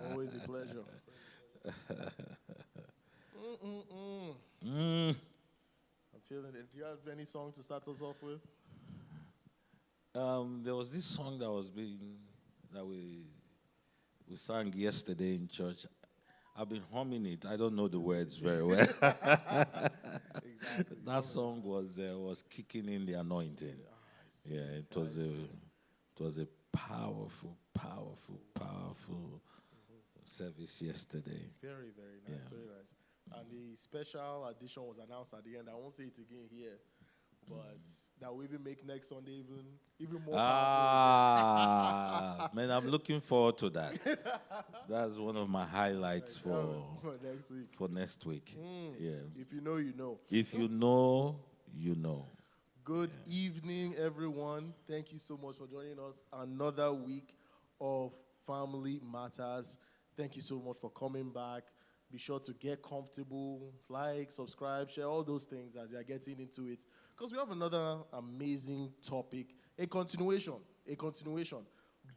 Always a pleasure. I'm feeling it. Do you have any song to start us off with? There was this song that we sang yesterday in church. I've been humming it. I don't know the words very well. Exactly. That song was kicking in the anointing. I see. Yeah, it was a powerful, powerful, powerful service yesterday. Very, very nice. Yeah. Very nice. And the special edition was announced at the end. I won't say it again here, but that will even make next Sunday even more powerful. Man, I'm looking forward to that. That's one of my highlights for next week. for next week. Yeah. If you know, you know. If you know, you know. Good evening, everyone. Thank you so much for joining us. Another week of Family Matters. Thank you so much for coming back. Be sure to get comfortable, like, subscribe, share all those things as you're getting into it. Because we have another amazing topic, a continuation,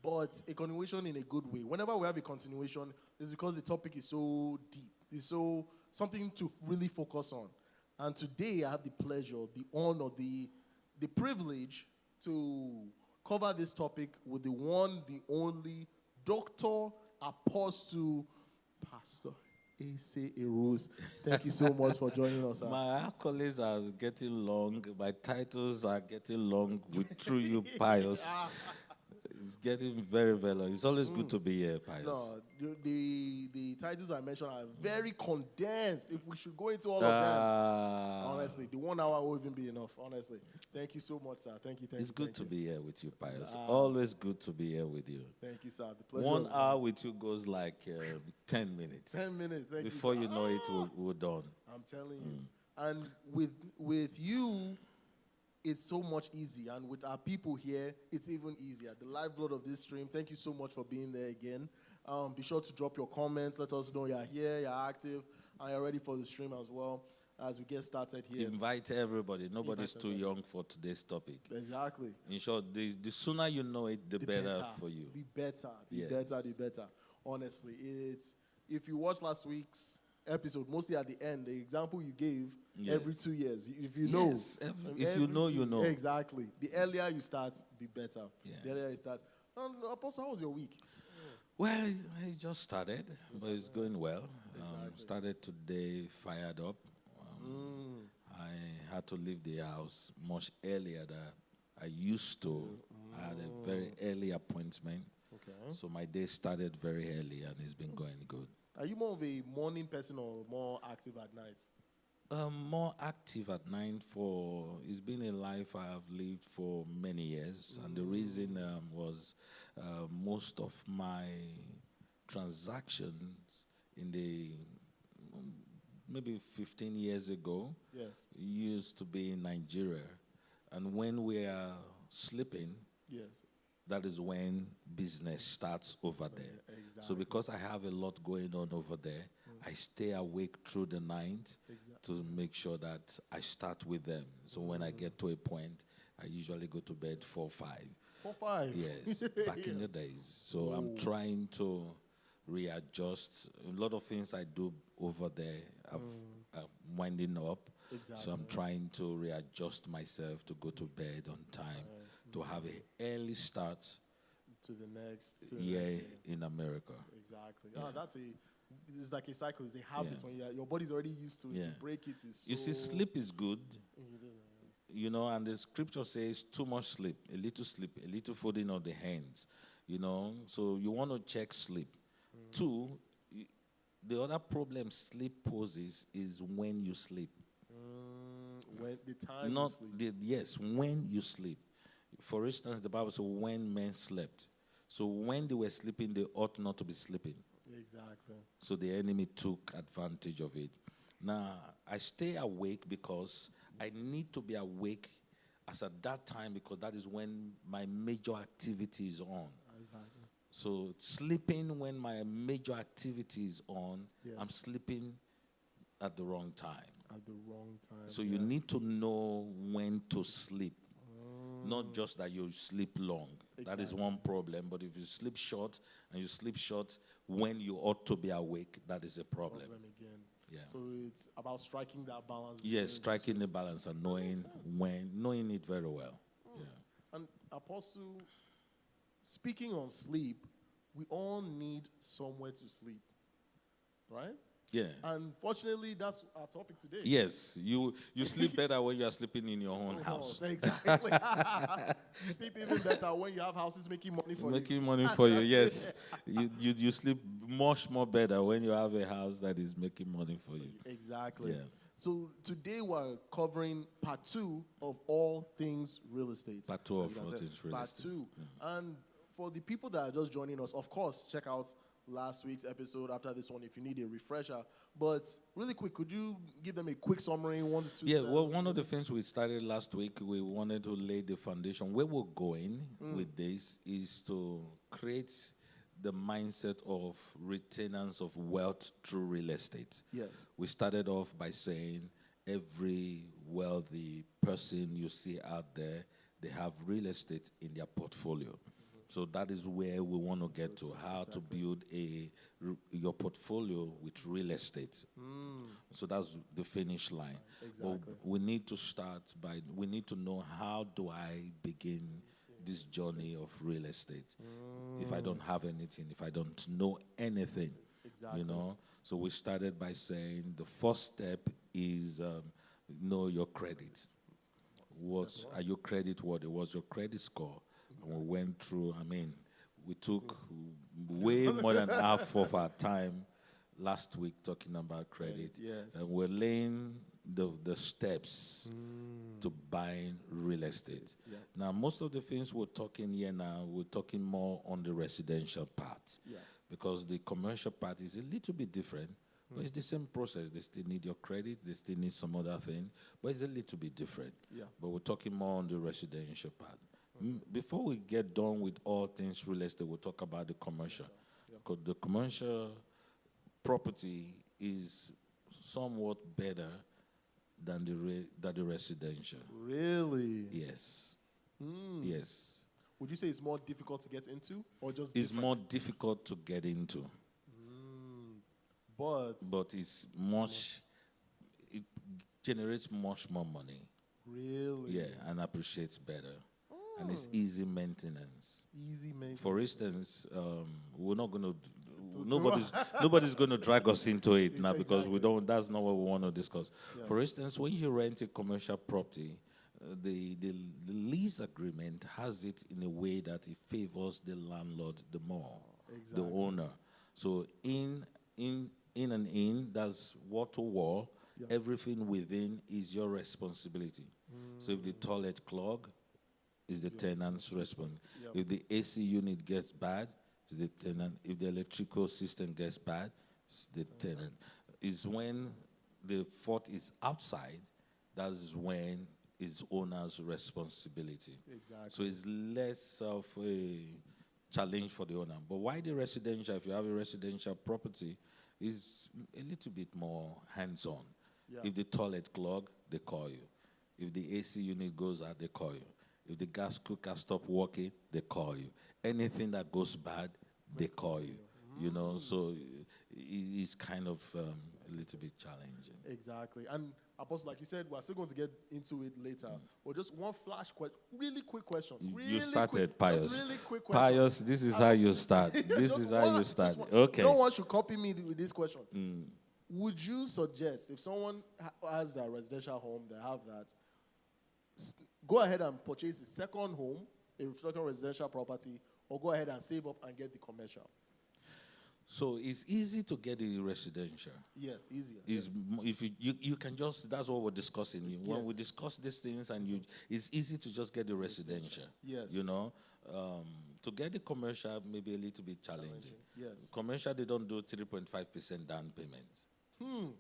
but a continuation in a good way. Whenever we have a continuation, it's because the topic is so deep. It's so something to really focus on. And today I have the pleasure, the honor, the privilege to cover this topic with the one, the only Dr. Apostle Pastor Erus. Thank you so much for joining us, sir. My accolades are getting long. My titles are getting long with True You Pious. It's getting very, very long. It's always good to be here, Pious. No, the titles I mentioned are very condensed. If we should go into all of them, honestly, the 1 hour will even be enough. Honestly, thank you so much, sir. Thank you. It's good to be here with you, Pious. Always good to be here with you. Thank you, sir. The pleasure. 1 hour with you goes like 10 minutes. 10 minutes. Thank Before you, you know it, we're done. I'm telling you. And with you, it's so much easier. And with our people here, it's even easier. The lifeblood of this stream, thank you so much for being there again. Be sure to drop your comments. Let us know you're here, you're active, and you're ready for the stream as well as we get started here. Invite everybody. Nobody's too young for today's topic. Exactly. In short, the sooner you know it, the better for you. The better. Honestly, if you watched last week's episode, mostly at the end, the example you gave, every 2 years. If you know. Yes, if you know, you know. Exactly. The earlier you start, the better. Yeah. The earlier you start. Apostle, how was your week? Well, it just started, but it's going well. Started today, fired up. I had to leave the house much earlier than I used to. I had a very early appointment. Okay. So my day started very early, and it's been going good. Are you more of a morning person or more active at night? More active at night. It's been a life I have lived for many years, and the reason was most of my transactions in the maybe 15 years ago used to be in Nigeria, and when we are sleeping, that is when business starts over there. Exactly. So because I have a lot going on over there, I stay awake through the night to make sure that I start with them. So when I get to a point, I usually go to bed 4, 5. 4, 5? Yes, back in the days. So I'm trying to readjust. A lot of things I do over there, I'm winding up. Exactly. So I'm trying to readjust myself to go to bed on time, to have an early start to the next year in America. Exactly. Yeah. It's like a cycle. It's a habit. When your body's already used to it. To break it is so... You see, sleep is good. You know, and the scripture says too much sleep, a little folding of the hands. You know, so you want to check sleep. 2, the other problem sleep poses is when you sleep. When the time Not you sleep. Yes, when you sleep. For instance, the Bible says when men slept. So when they were sleeping, they ought not to be sleeping. Exactly. So the enemy took advantage of it. Now, I stay awake because I need to be awake as at that time because that is when my major activity is on. Exactly. So sleeping when my major activity is on, I'm sleeping at the wrong time. At the wrong time. So you need to know when to sleep. Not just that you sleep long. That is one problem. But if you sleep short and you sleep short when you ought to be awake, that is a problem. Again. Yeah. So it's about striking that balance. Yes, striking the balance and knowing it very well. Yeah. And Apostle, speaking on sleep, we all need somewhere to sleep, right? Yeah. And fortunately, that's our topic today. Yes, you sleep better when you are sleeping in your own house. Exactly. You sleep even better when you have houses making money for you. Making money for you, yes. You sleep much more better when you have a house that is making money for you. Exactly. Yeah. So today we're covering part 2 of all things real estate. Part 2 of all things real part estate. 2. And for the people that are just joining us, of course, check out last week's episode after this one if you need a refresher. But really quick, could you give them a quick summary? 1 to 2 Yeah, steps? well, one of the things we started last week, we wanted to lay the foundation. Where we're going with this is to create the mindset of retainers of wealth through real estate. Yes. We started off by saying every wealthy person you see out there, they have real estate in their portfolio. So that is where we want to get to, how to build your portfolio with real estate. So that's the finish line. Exactly. But we need to start we need to know, how do I begin this journey of real estate if I don't have anything, if I don't know anything? Exactly. You know? So we started by saying the first step is know your credit. Are your credit worthy? What's your credit score? And we went through, we took way more than half of our time last week talking about credit. Yes. And we're laying the steps to buying real estate. Yeah. Now, most of the things we're talking here now, we're talking more on the residential part. Yeah. Because the commercial part is a little bit different. But it's the same process. They still need your credit. They still need some other thing. But it's a little bit different. Yeah. But we're talking more on the residential part. Before we get done with all things real estate, we'll talk about the commercial. Because the commercial property is somewhat better than the residential. Really? Yes. Yes. Would you say it's more difficult to get into, or just It's different? more difficult to get into. But it's it generates much more money. Really? Yeah, and appreciates better. And it's easy maintenance. Easy maintenance. For instance, we're not going to. Nobody's going to drag us into it now, because we don't. That's not what we want to discuss. Yeah. For instance, when you rent a commercial property, the lease agreement has it in a way that it favors the landlord the more, the owner. So in, that's wall to wall. Everything within is your responsibility. So if the toilet clog, is the tenant's responsibility. If the AC unit gets bad, it's the tenant. If the electrical system gets bad, it's the tenant. It's when the fault is outside, that is when it's owner's responsibility. Exactly. So it's less of a challenge for the owner. But why the residential, if you have a residential property, is a little bit more hands-on. Yeah. If the toilet clog, they call you. If the AC unit goes out, they call you. If the gas cooker stops working, they call you. Anything that goes bad, they call you. You know, so it's kind of a little bit challenging. Exactly. And Apostle, like you said, we're still going to get into it later. But just one flash question, really quick question. You started, Pius. Really quick question. Pius, this is how you start. This is how you start. Okay. No one should copy me with this question. Would you suggest, if someone has their residential home, they have that, go ahead and purchase a second home, a second residential property, or go ahead and save up and get the commercial? So it's easy to get the residential. Yes, easier. If you can just, that's what we're discussing. When we discuss these things, and it's easy to just get the residential. Yes. You know, to get the commercial may be a little bit challenging. Yes. Commercial, they don't do 3.5% down payment.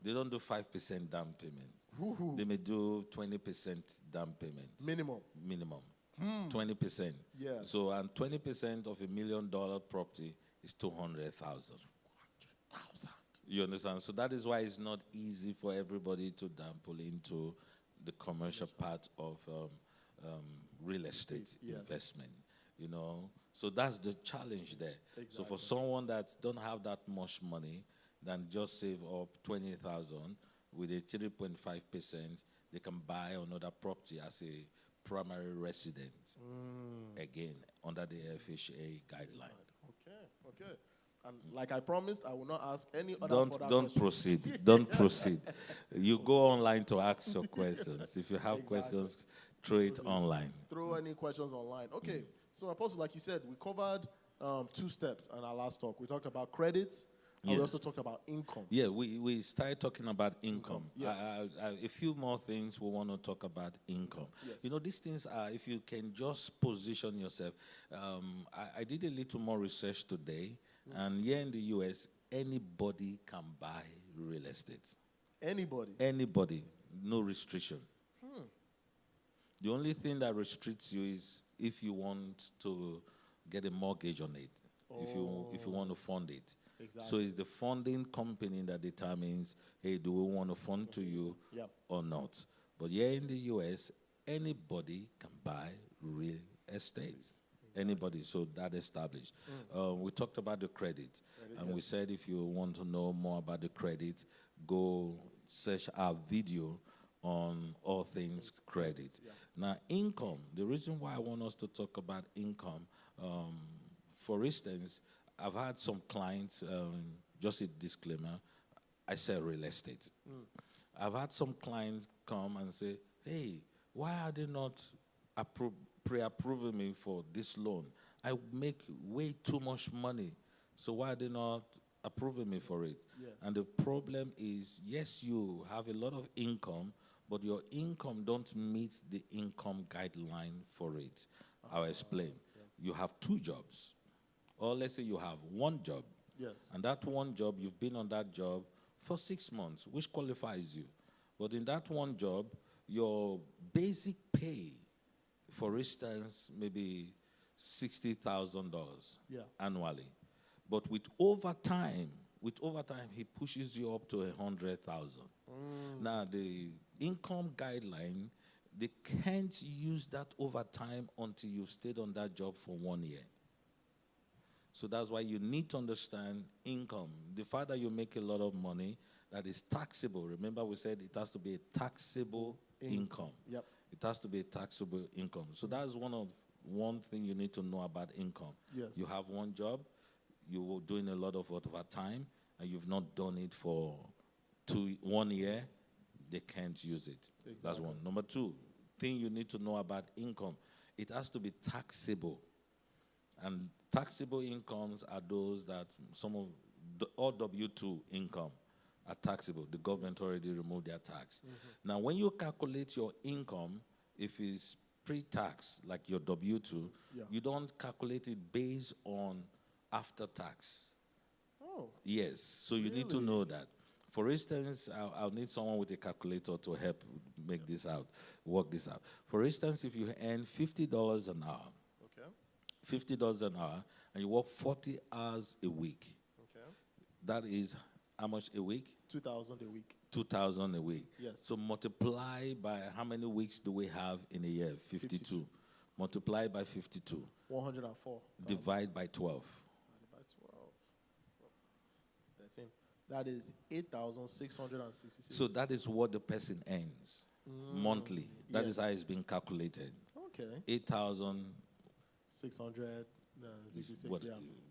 They don't do 5% down payment. They may do 20% down payment. Minimum. 20%. Yeah. So, and 20% of $1 million property is 200,000. You understand? So that is why it's not easy for everybody to dabble into the commercial part of real estate investment. you know. So that's the challenge there. Exactly. So for someone that don't have that much money, then just save up 20,000 with a 3.5%, they can buy another property as a primary resident. Again, under the FHA guideline. Okay. And like I promised, I will not ask any other Don't questions. proceed. Don't proceed. You go online to ask your questions. If you have Exactly. questions, throw it online. Throw any questions online. Okay. So, Apostle, like you said, we covered 2 steps in our last talk. We talked about credits, and we also talked about income. Yeah, we started talking about income. Yes. A few more things we want to talk about income. Yes. You know, these things are, if you can just position yourself. I did a little more research today, and here in the U.S., anybody can buy real estate. Anybody? Anybody, no restriction. The only thing that restricts you is if you want to get a mortgage on it, if you want to fund it. Exactly. So it's the funding company that determines, hey, do we want to fund to you or not? But here in the U.S., anybody can buy real estate. Anybody, so that established. We talked about the credit, and we said if you want to know more about the credit, go search our video on all things credit. Now, income, the reason why I want us to talk about income, for instance, I've had some clients, just a disclaimer, I sell real estate. I've had some clients come and say, hey, why are they not pre-approving me for this loan? I make way too much money, so why are they not approving me for it? Yes. And the problem is, yes, you have a lot of income, but your income don't meet the income guideline for it. I'll explain. You have 2 jobs. Or let's say you have 1 job. Yes. And that 1 job, you've been on that job for 6 months, which qualifies you. But in that 1 job, your basic pay, for instance, maybe $60,000 annually. But with overtime, he pushes you up to 100,000. Now, the income guideline, they can't use that overtime until you've stayed on that job for 1 year. So that's why you need to understand income. The fact that you make a lot of money, that is taxable. Remember we said it has to be a taxable income. Yep. It has to be a taxable income. So that's one thing you need to know about income. Yes. You have 1 job, you're doing a lot of overtime, and you've not done it for 1 year, they can't use it. Exactly. That's 1. Number 2, thing you need to know about income, it has to be taxable. And taxable incomes are those that all W-2 income are taxable. The government already removed their tax. Now, when you calculate your income, if it's pre-tax, like your W-2, you don't calculate it based on after tax. Oh. Yes, so you need to know that. For instance, I'll need someone with a calculator to help make this out, work this out. For instance, if you earn $50 an hour, $50 an hour, and you work 40 hours a week. Okay. That is how much a week? 2,000 a week. 2,000 a week. Yes. So multiply by how many weeks do we have in a year? 52. Multiply by 52. 104. Divide by 12. Divide by 12. That's it. That is 8,666. So that is what the person earns monthly. That is how it's been calculated. Okay. 8,666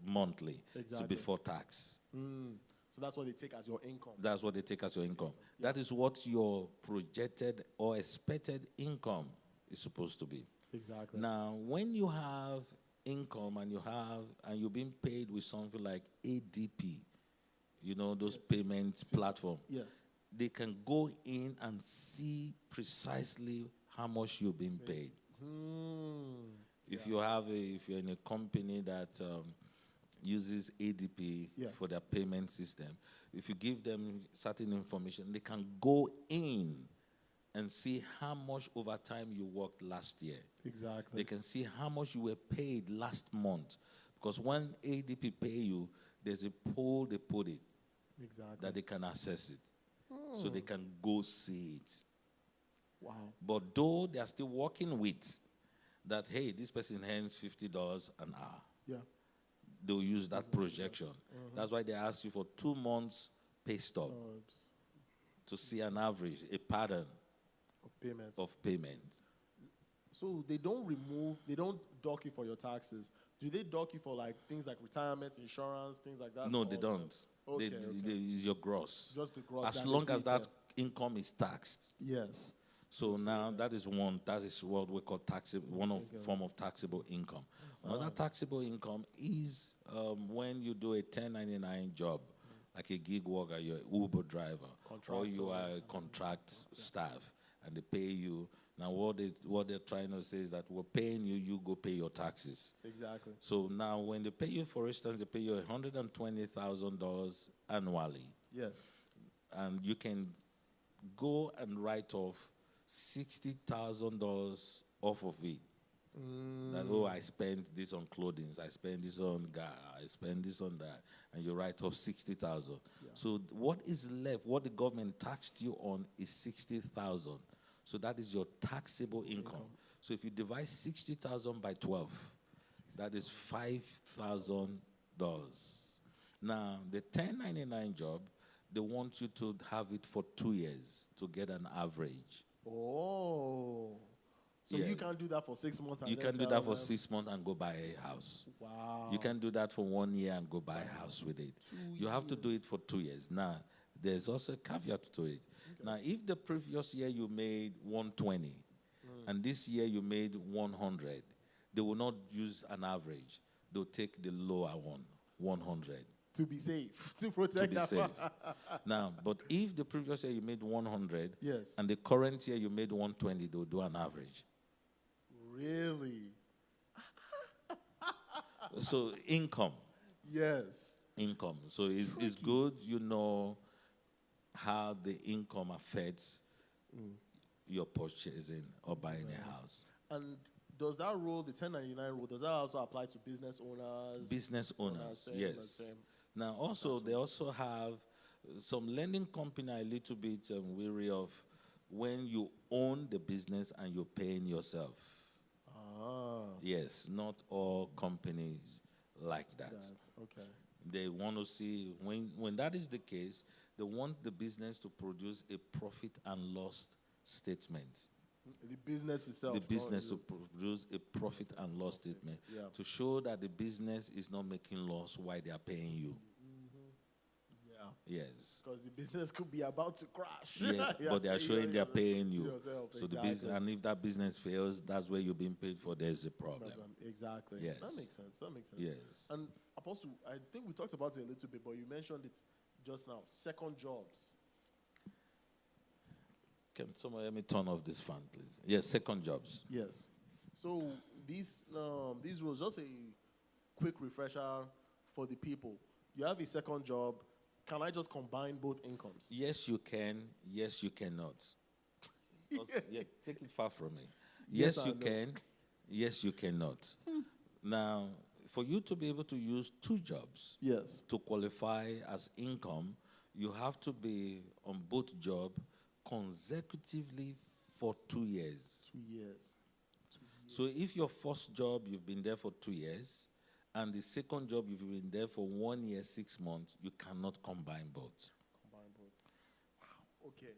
monthly. Exactly. So before tax. So that's what they take as your income. That's what they take as your income. Yeah. That is what your projected or expected income is supposed to be. Exactly. Now, when you have income and you're being paid with something like ADP, you know, those payments platform. Yes. They can go in and see precisely how much you're being paid. If you're in a company that uses ADP for their payment system, if you give them certain information, they can go in and see how much overtime you worked last year. Exactly. They can see how much you were paid last month. Because when ADP pay you, there's a pool they put it that they can access it. So they can go see it. Wow. But though they are still working with, that, hey, this person earns $50 an hour. Yeah. They'll use that projection. That's why they ask you for 2 months pay stub to see an average, a pattern of payment. So they don't dock you for your taxes. Do they dock you for like things like retirement, insurance, things like that? No, they don't. Okay, It's your gross. Just the gross. As long as that income is taxed. Yes. So now that is what we call taxable, form of taxable income. Another taxable income is when you do a 1099 job, like a gig worker, you're an Uber driver, or you are a contract staff, and they pay you. Now what they're trying to say is that we're paying you, you go pay your taxes. Exactly. So now when they pay you, for instance, they pay you $120,000 annually. Yes. And you can go and write off $60,000 off of it. That, I spent this on clothing, I spent this on gas, I spent this on that, and you write off 60,000. Yeah. So what is left, what the government taxed you on is 60,000. So that is your taxable income. So if you divide 60,000 by 12, that is $5,000. Now the 1099 job, they want you to have it for 2 years to get an average. Oh. So you can't do that for 6 months. You can do that for 6 months and go buy a house. Wow. You can do that for 1 year and go buy a house with it. You have to do it for 2 years. Now, there's also a caveat to it. Okay. Now, if the previous year you made 120 and this year you made 100, they will not use an average. They'll take the lower one, 100. To be safe, to protect to be that. Safe. Now, but if the previous year you made 100, yes, and the current year you made 120, they'll do an average. Really? So income. Yes. Income. So it's good you know how the income affects your purchasing or buying a house. And does that rule, the 1099 rule, does that also apply to business owners? Business owners, yes. Now, also, they also have some lending company are a little bit weary of when you own the business and you're paying yourself. Yes, not all companies like that. Okay. They want to see, when that is the case, they want the business to produce a profit and loss statement. The business itself. The business to produce a profit and loss statement to show that the business is not making loss while they are paying you. Yes. Because the business could be about to crash. Yes, but they are showing they are paying you. So the business, and if that business fails, that's where you're being paid for. There's a problem. Exactly. Yes. That makes sense. Yes. And Apostle, I think we talked about it a little bit, but you mentioned it just now. Second jobs. Can someone let me turn off this fan, please? Yes, second jobs. Yes. So these rules, just a quick refresher for the people. You have a second job. Can I just combine both incomes? Yes, you can. Yes, you cannot. Take it far from me. Yes, you can. Yes, you cannot. Now, for you to be able to use 2 jobs to qualify as income, you have to be on both jobs consecutively for 2 years. 2 years. So if your first job, you've been there for 2 years, and the second job, you've been there for 1 year, 6 months, you cannot combine both. Wow, okay.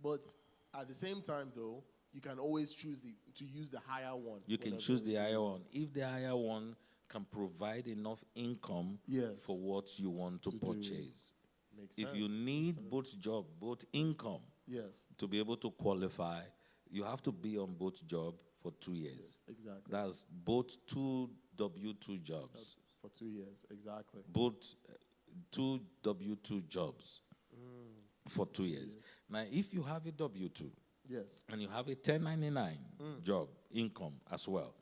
But at the same time, though, you can always choose to use the higher one. You can choose the higher one. If the higher one can provide enough income for what you want to purchase. If you need both job, both income to be able to qualify, you have to be on both job for 2 years. Yes, exactly. That's both 2 W-2 jobs. That's for 2 years, exactly. Both 2 W-2 jobs for 2 years. Now, if you have a W-2 and you have a 1099 job income as well,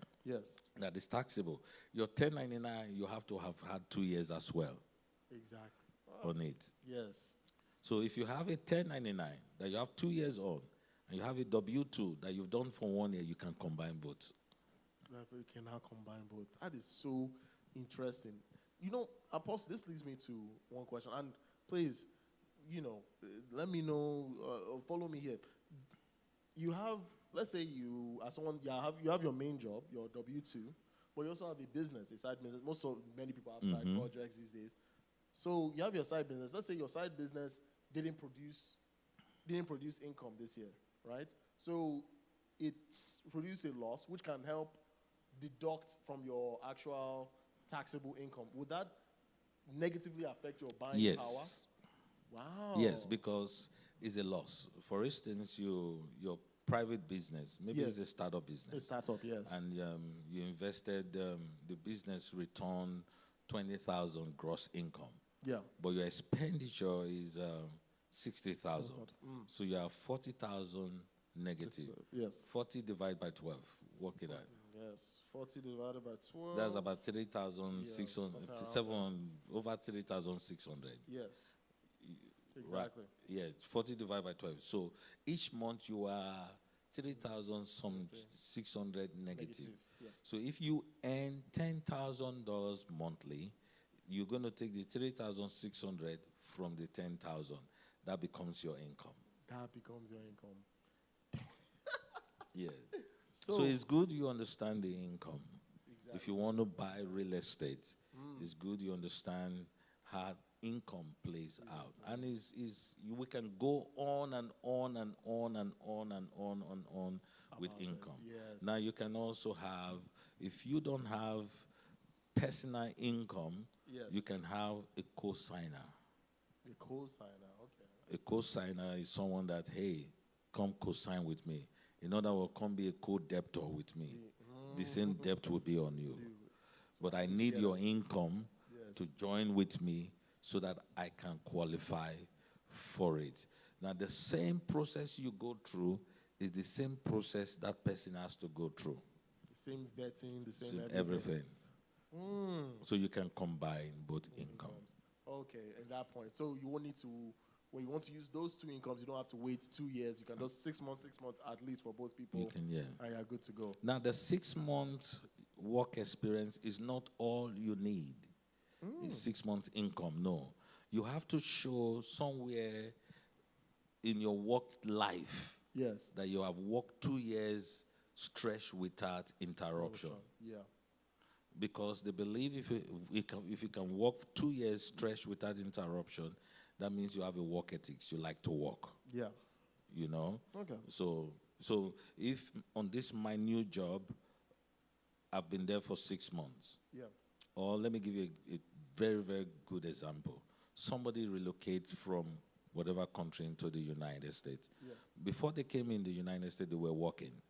that is taxable, your 1099, you have to have had 2 years as well. Exactly. On it. Yes. So if you have a 1099 that you have 2 years on, and you have a W-2 that you've done for 1 year, you can combine both. You can now combine both. That is so interesting. You know, Apostle, this leads me to one question. And please, let me know, follow me here. You have let's say you, as someone, you have your main job, your W-2, but you also have a business, a side business. Many people have side projects these days. So you have your side business. Let's say your side business didn't produce income this year, right? So it's produced a loss, which can help deduct from your actual taxable income. Would that negatively affect your buying Yes. power? Wow. Yes, because it's a loss. For instance, your private business, maybe it's a startup business. A startup, yes. And you invested, the business return 20,000 gross income. Yeah. But your expenditure is 60,000. So you have 40,000 negative. Yes. 40 divided by 12. Work it out. Yes. 40 divided by 12. That's about 3,600, over 3,600. Yes. Right. Exactly. Yeah, 40 divided by 12. So each month you are 3,600 negative. Yeah. So if you earn $10,000 monthly, you're going to take the 3,600 from the 10,000. That becomes your income. That becomes your income. Yeah. So it's good you understand the income. Exactly. If you want to buy real estate, it's good you understand how income plays out. And we can go on and on and on and on and on and on with income. Yes. Now you can also have, if you don't have personal income, you can have a co-signer. A co-signer, okay. A co-signer is someone that, hey, come co-sign with me. In other words, come be a co-debtor with me. The same debt will be on you. But I need your income to join with me so that I can qualify for it. Now, the same process you go through is the same process that person has to go through. The same vetting, the same everything. So you can combine both incomes. Okay, at that point. So you won't need to, when you want to use those two incomes, you don't have to wait 2 years. You can just 6 months at least for both people. You can, yeah. And you're good to go. Now, the 6 months work experience is not all you need. 6 months income, no. You have to show somewhere in your work life that you have worked 2 years stretched without interruption. Yeah. Because they believe if you can work 2 years stretched without interruption, that means you have a work ethics. You like to work. Yeah. You know? Okay. So if on this my new job, I've been there for 6 months. Yeah. Or let me give you a very, very good example. Somebody relocates from whatever country into the United States. Yeah. Before they came in the United States, they were working.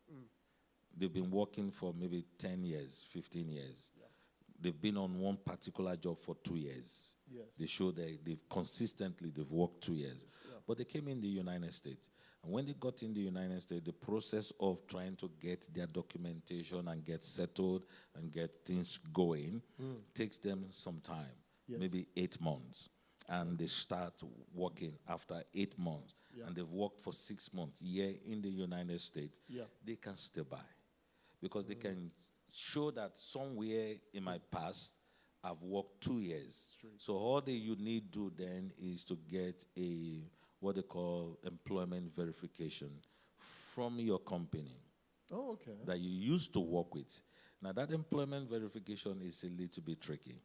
They've been working for maybe 10 years, 15 years. Yeah. They've been on one particular job for 2 years. Yes. They show that they've worked 2 years. Yeah. But they came in the United States. And when they got in the United States, the process of trying to get their documentation and get settled and get things going takes them some time, maybe 8 months. And they start working after 8 months. Yeah. And they've worked for 6 months here in the United States. Yeah. They can still buy. Because they can show that somewhere in my past, I've worked 2 years. Straight. So all that you need to do then is to get what they call employment verification from your company. Oh, okay. That you used to work with. Now, that employment verification is a little bit tricky.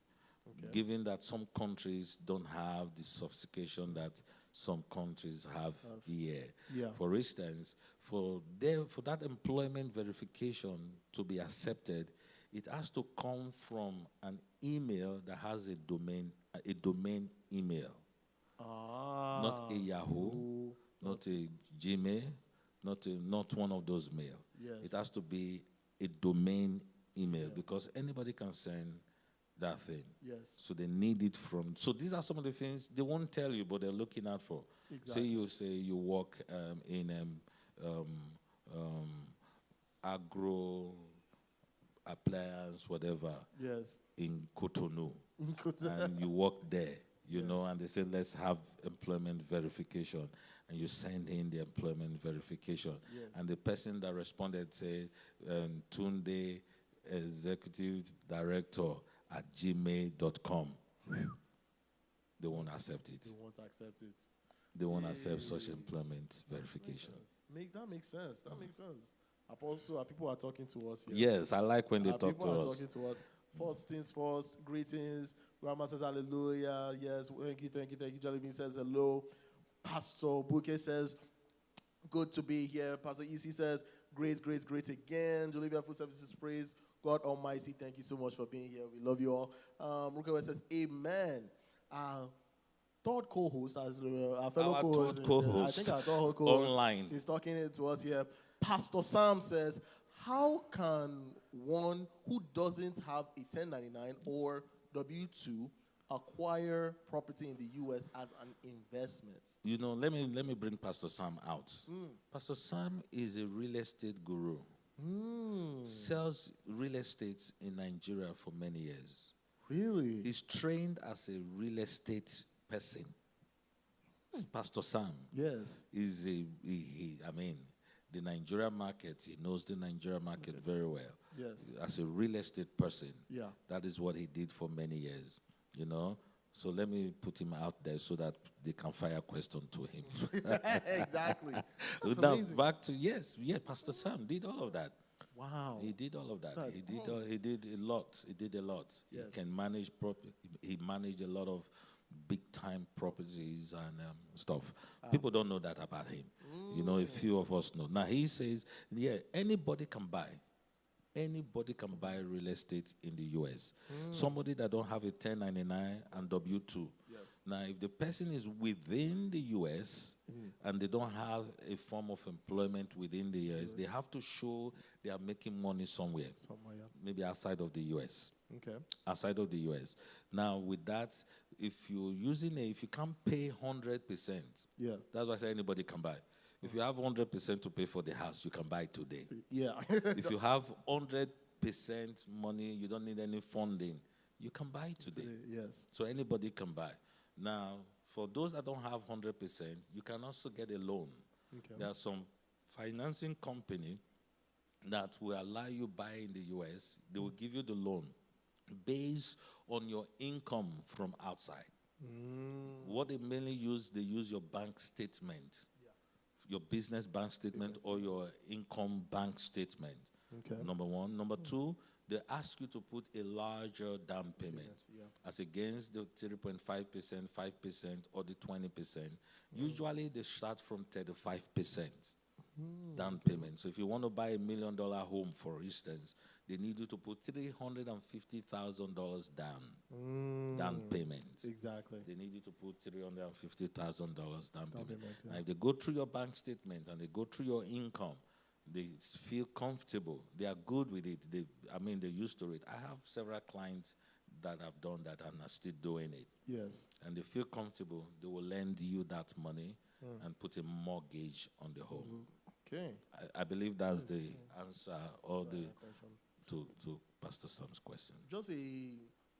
Okay. Given that some countries don't have the sophistication that some countries have here. Yeah. For instance, for that employment verification to be accepted, it has to come from an email that has a domain email. Not a Yahoo, not a Gmail, not one of those mail. Yes. It has to be a domain email because anybody can send that thing. Yes. So they need it from. So these are some of the things they won't tell you, but they're looking out for. Exactly. Say you work in agro appliance, whatever. Yes. In Cotonou, and you work there, you know, and they say let's have employment verification, and you send in the employment verification, and the person that responded say Tunde, executive director at gmail.com. They won't accept it. They won't accept it. They won't accept such employment verification. That makes sense. That makes sense. Apostle, people are talking to us here. Yes, I like when they talk to people are us. talking to us. First things first, greetings. Grandma says hallelujah. Yes, thank you. Jolly Bean says hello. Pastor Bouquet says, good to be here. Pastor EC says, great again. Jolivia Food Services praise God Almighty. Thank you so much for being here. We love you all. Rukawa says, amen. Third co-host, as our fellow Our co-host, third co-host I think our third co-host online is talking to us here. Pastor Sam says, how can one who doesn't have a 1099 or W-2 acquire property in the U.S. as an investment? You know, let me bring Pastor Sam out. Pastor Sam is a real estate guru. Sells real estate in Nigeria for many years. Really? He's trained as a real estate person. Pastor Sam. Yes. Is I mean, the Nigeria market. He knows the Nigeria market very well. Yes. As a real estate person. Yeah. That is what he did for many years. You know. So let me put him out there so that they can fire question to him too. Exactly. That's now amazing. back to Pastor Sam did all of that. Wow. He did all of that. That's He did a lot. He did a lot. Yes. He can manage he managed a lot of big time properties and stuff. People don't know that about him. You know, a few of us know. Now he says, anybody can buy. Anybody can buy real estate in the U.S. Somebody that don't have a 1099 and W-2. Yes. Now, if the person is within the U.S. and they don't have a form of employment within the U.S., they have to show they are making money somewhere. Maybe outside of the U.S. Okay. Outside of the U.S. Now, with that, if you can't pay 100%, that's why I say anybody can buy. If you have 100% to pay for the house, you can buy today. Yeah. If you have 100% money, you don't need any funding, you can buy today. Yes. So anybody can buy. Now, for those that don't have 100%, you can also get a loan. Okay. There are some financing company that will allow you buy in the U.S. They will give you the loan based on your income from outside. What they mainly use, they use your bank statement. Your business bank statement or your income bank statement. Okay. Number one. Number two, they ask you to put a larger down payment as against the 3.5%, 5%, or the 20%. Usually they start from 35% down payment. So if you want to buy $1 million home, for instance, they need you to put $350,000 down payment. Exactly. They need you to put $350,000 down payment. Now, if they go through your bank statement and they go through your income, they feel comfortable. They are good with it. They're used to it. I have several clients that have done that and are still doing it. Yes. And they feel comfortable. They will lend you that money and put a mortgage on the home. Okay. I believe that's the answer to Pastor Sam's question.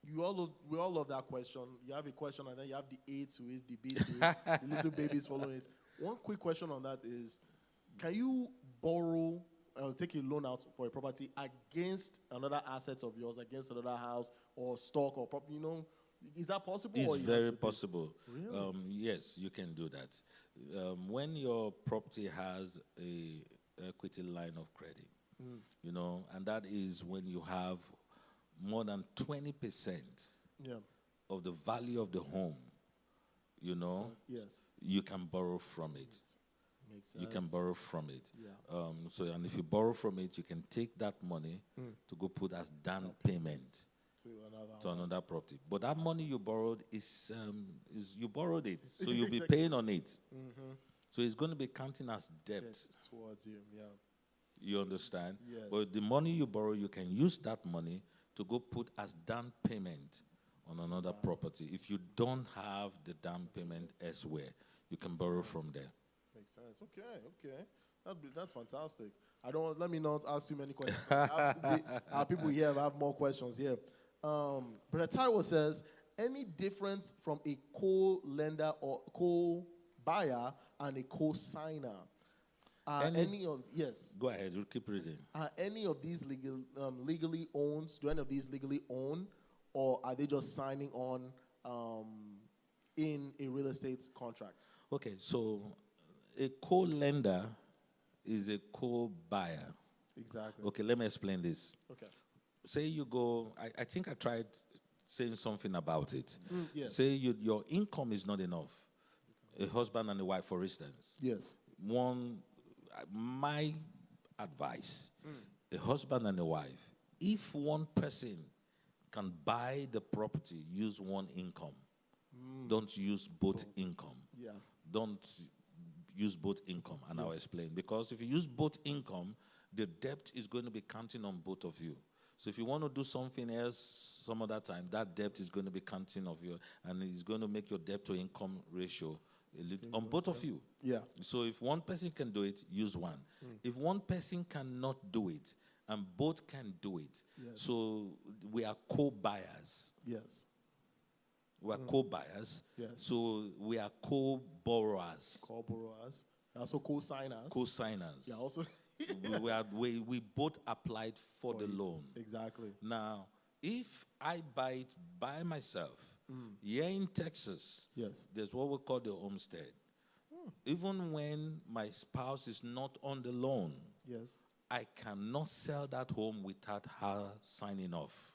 We all love that question. You have a question and then you have the A to it, the B to it, the little babies following it. One quick question on that is, can you borrow, take a loan out for a property against another asset of yours, against another house or stock or property? Is that possible? It's very possible. Really? Yes, you can do that. When your property has a equity line of credit, and that is when you have more than 20% of the value of the home, yes, you can borrow from it. Makes sense. You can borrow from it. Yeah. And if you borrow from it, you can take that money to go put as down payment to another property. But that money you borrowed is you borrowed it, so you'll be paying on it. So it's going to be counting as debt towards you. Yeah. You understand? Yes. But the money you borrow, you can use that money to go put as down payment on another property. If you don't have the down payment elsewhere, you can borrow from there. Makes sense. Okay. That's fantastic. Let me not ask too many questions. Our people here have more questions here. Brother Taiwo says, any difference from a co-lender or co-buyer and a co-signer? Yes. Go ahead. We'll keep reading. Are any of these legally owned? Do any of these legally own, or are they just signing on in a real estate contract? Okay, so a co-lender is a co-buyer. Exactly. Okay, let me explain this. Okay. Say you go, I think I tried saying something about it. Yes. Say your income is not enough. A husband and a wife, for instance. Yes. My advice, a husband and a wife, if one person can buy the property, use one income. Don't use both income. Yeah. Don't use both income, and I'll explain. Because if you use both income, the debt is going to be counting on both of you. So if you want to do something else some other time, that debt is going to be counting of you, and it's going to make your debt to income ratio a little, on both of you. Yeah. So if one person can do it, use one. If one person cannot do it, and both can do it, so we are co-buyers. Yes. We are co-buyers. Yes. So we are co-borrowers. Co-borrowers. Also co-signers. Co-signers. Yeah, also. we both applied for the loan. Exactly. Now, if I buy it by myself, here in Texas, there's what we call the homestead. Even when my spouse is not on the loan, I cannot sell that home without her signing off.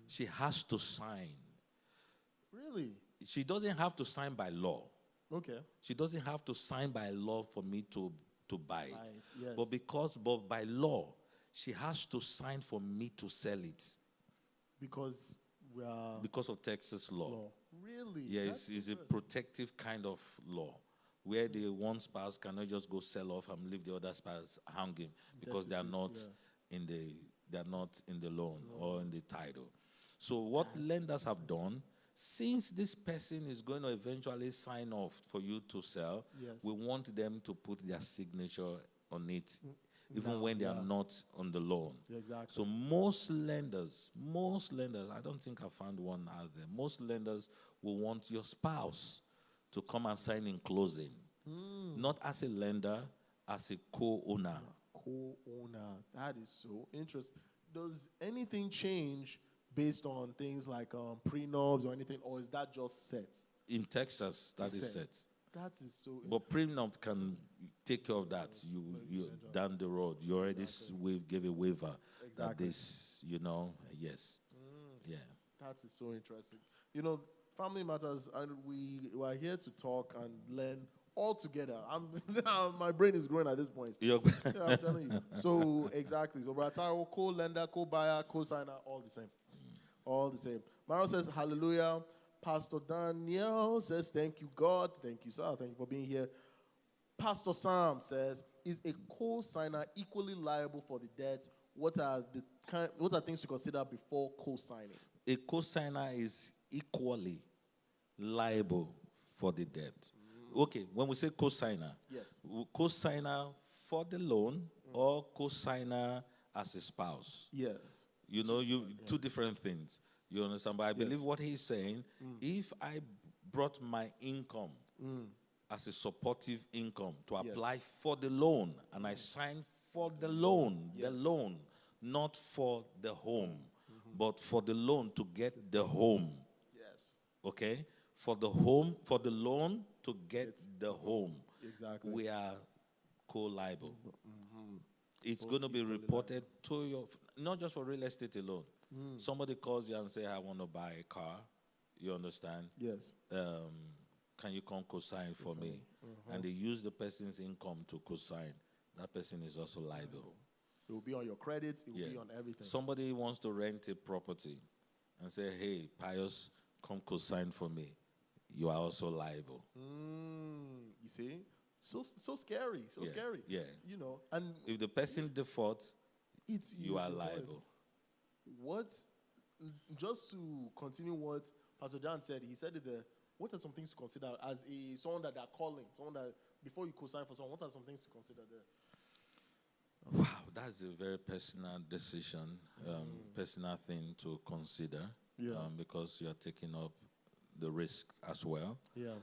She has to sign. Really? She doesn't have to sign by law. Okay. She doesn't have to sign by law for me to buy it. Yes. But by law, she has to sign for me to sell it. Because of Texas law. Really? Yeah, it's a protective kind of law where the one spouse cannot just go sell off and leave the other spouse hanging because they are not in the loan or in the title. So what lenders have done, since this person is going to eventually sign off for you to sell, we want them to put their signature on it, even when they are not on the loan. Exactly. So most lenders, I don't think I found one out there. Most lenders will want your spouse to come and sign in closing, not as a lender, as a co-owner. Co-owner. That is so interesting. Does anything change based on things like prenups or anything, or is that just set? In Texas, that is set. That is so. But prenup can take care of that. You down the road, you already gave a waiver that this, yes, yeah. That is so interesting. Family matters, and we are here to talk and learn all together. My brain is growing at this point. Yeah, I'm telling you. So exactly. So Bratayo, co-lender, co-buyer, co-signer, all the same. All the same. Maro says, hallelujah. Pastor Daniel says, thank you, God. Thank you, sir. Thank you for being here. Pastor Sam says, is a co-signer equally liable for the debt? What are things to consider before co-signing? A co-signer is equally liable for the debt. Okay, when we say co-signer, co-signer for the loan or co-signer as a spouse. Yes. Two different things. You understand? But I believe what he's saying, if I brought my income as a supportive income to apply for the loan, and I signed for the loan, not for the home, but for the loan to get the home. Yes. Okay? For the loan to get the home. Exactly. We are co-liable. It's going to be reported to your, not just for real estate alone. Somebody calls you and say, I want to buy a car. You understand? Yes. Can you come co-sign for me? And they use the person's income to co-sign. That person is also liable. It will be on your credits. It will be on everything. Somebody wants to rent a property and say, hey, Pius, come co-sign for me. You are also liable. You see? So scary. So scary. Yeah. And if the person defaults, you are liable. Just to continue what Pastor Dan said, he said what are some things to consider as someone that they're calling, someone that before you co-sign for someone, what are some things to consider there? Wow, that's a very personal decision, personal thing to consider, because you are taking up the risk as well. Yeah.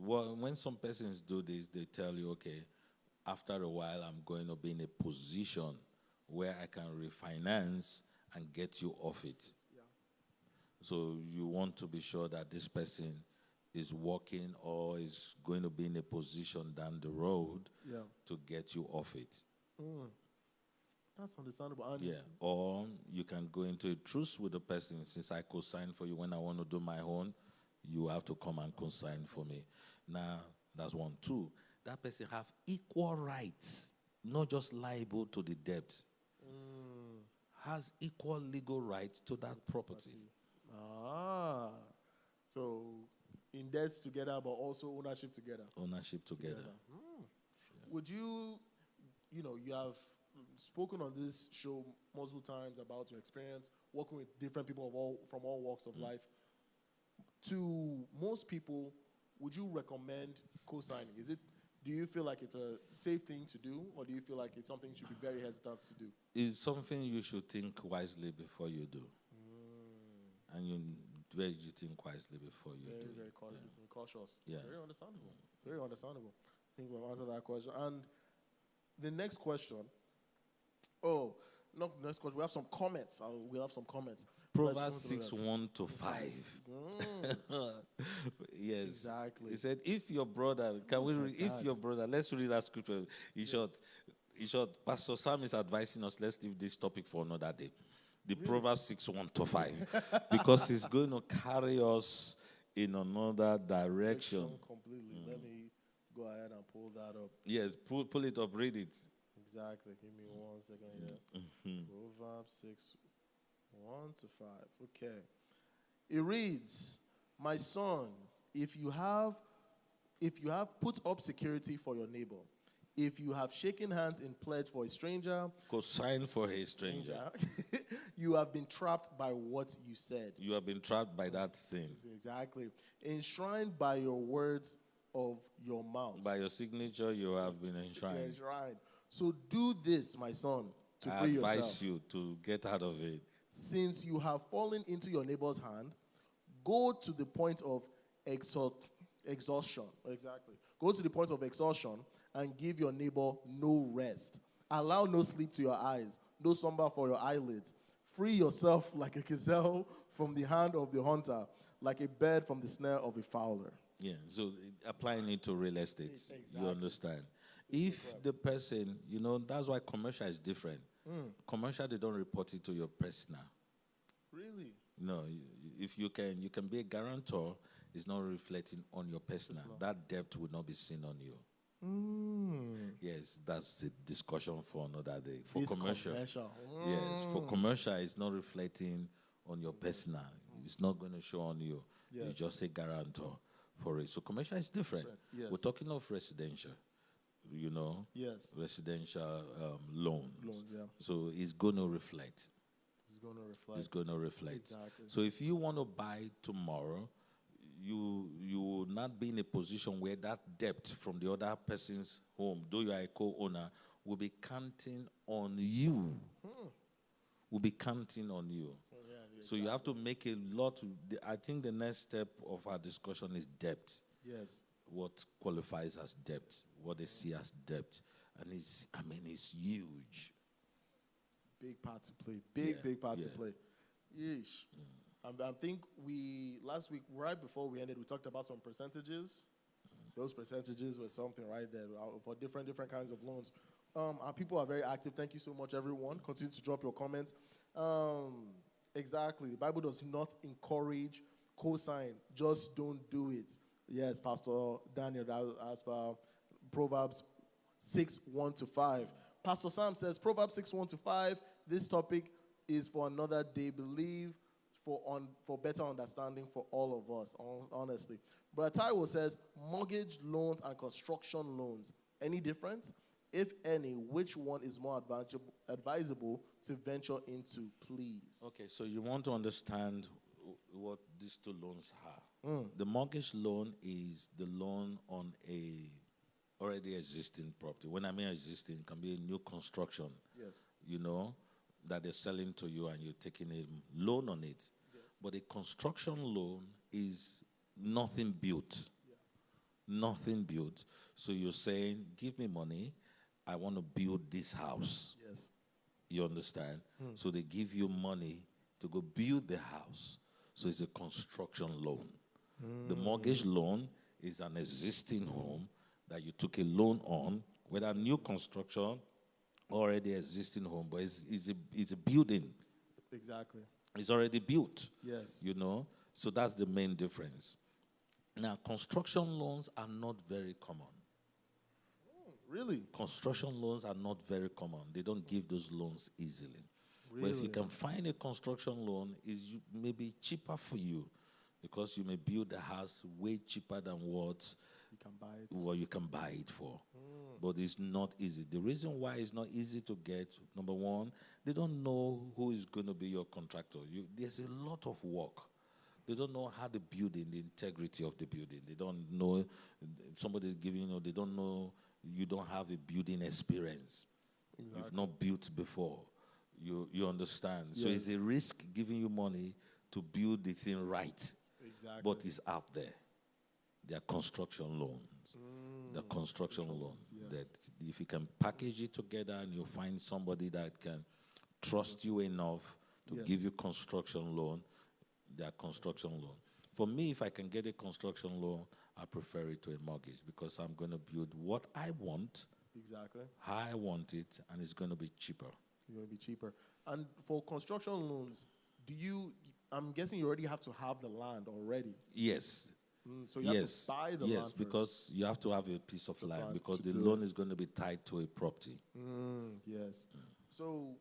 When some persons do this, they tell you, okay, after a while, I'm going to be in a position where I can refinance and get you off it. Yeah. So you want to be sure that this person is working or is going to be in a position down the road to get you off it. That's understandable. And yeah. Or you can go into a truce with the person. Since I co-sign for you when I want to do my own, you have to come and co-sign for me. Now, that's one. Two, that person have equal rights, not just liable to the debt. Has equal legal right to that property. So in debts together, but also ownership together. Ownership together. Would you, you have spoken on this show multiple times about your experience working with different people from all walks of life. To most people, would you recommend co-signing? Do you feel like it's a safe thing to do, or do you feel like it's something you should be very hesitant to do? It's something you should think wisely before you do. And you think wisely before you do. Very cautious. Yeah. Very understandable. Very understandable. I think we'll answer that question. And the next question. Oh, not the next question. We have some comments. We'll have some comments. Proverbs 6:1-5. Yes. Exactly. He said, if your brother, let's read that scripture. In short, Pastor Sam is advising us, let's leave this topic for another day. The Proverbs 6:1-5. Because it's going to carry us in another direction. Completely. Let me go ahead and pull that up. Yes, pull it up, read it. Exactly. Give me 1 second here. Proverbs 6:1-5. Okay. It reads, my son, if you have put up security for your neighbor, if you have shaken hands in pledge for a stranger, co-sign for a stranger. You have been trapped by what you said. You have been trapped by that thing. Exactly. Enshrined by your words of your mouth. By your signature, you have been enshrined. So do this, my son, to free yourself. I advise you to get out of it. Since you have fallen into your neighbor's hand, go to the point of exhaustion. Exactly. Go to the point of exhaustion and give your neighbor no rest. Allow no sleep to your eyes, no slumber for your eyelids. Free yourself like a gazelle from the hand of the hunter, like a bird from the snare of a fowler. Yeah, so applying it to real estate, exactly. You understand. If the person, that's why commercial is different. Commercial, they don't report it to your personal. Really? No, if you can be a guarantor, it's not reflecting on your personal. That debt will not be seen on you. Yes, that's the discussion for another day. For commercial. Yes, for commercial, it's not reflecting on your personal. It's not going to show on you. Yes. You just a guarantor for it. So commercial is different. Yes. We're talking of residential. Yes. Residential loans. Yeah. So it's going to reflect. It's going to reflect. Exactly. So if you want to buy tomorrow, you will not be in a position where that debt from the other person's home, though you are a co-owner, will be counting on you. Will be counting on you. So you have to make a lot. I think the next step of our discussion is debt. Yes. What qualifies as debt, what they see as debt. And it's huge. Big part to play. Big part to play. Yeesh. I think last week, right before we ended, we talked about some percentages. Those percentages were something right there for different kinds of loans. Our people are very active. Thank you so much, everyone. Continue to drop your comments. Exactly. The Bible does not encourage co-sign. Just don't do it. Yes, Pastor Daniel, as per Proverbs 6:1-5. Pastor Sam says, Proverbs 6:1-5, this topic is for another day. Believe for better understanding for all of us, honestly. But Taiwo says, mortgage loans and construction loans. Any difference? If any, which one is more advisable to venture into, please? Okay, so you want to understand what these two loans are. The mortgage loan is the loan on a already existing property. When I mean existing, it can be a new construction. Yes. That they're selling to you and you're taking a loan on it. Yes. But a construction loan is nothing built. Yeah. Nothing built. So you're saying, give me money, I want to build this house. Yes. You understand? So they give you money to go build the house. So it's a construction loan. The mortgage loan is an existing home that you took a loan on, whether new construction or already existing home, but it's a building. Exactly. It's already built. Yes. You know, so that's the main difference. Now, construction loans are not very common. Really? Construction loans are not very common. They don't give those loans easily. Really? But if you can find a construction loan, it's maybe cheaper for you because you may build a house way cheaper than what you can buy it for. But it's not easy. The reason why it's not easy to get, number one, they don't know who is going to be your contractor. There's a lot of work. They don't know how the building, the integrity of the building. They don't know somebody's giving you, they don't know you don't have a building experience. Exactly. You've not built before. You understand? Yes. So it's a risk giving you money to build the thing right. Exactly. But it's out there. They are construction loans. The construction loans. Yes. That if you can package it together and you find somebody that can trust you enough to give you construction loan, they are construction loans. For me, if I can get a construction loan, I prefer it to a mortgage because I'm going to build what I want, exactly, how I want it, and it's going to be cheaper. It's going to be cheaper. And for construction loans, I'm guessing you already have to have the land already. Yes. So you have to buy the land Yes, first. Because you have to have a piece of land because the loan is going to be tied to a property. Yes. So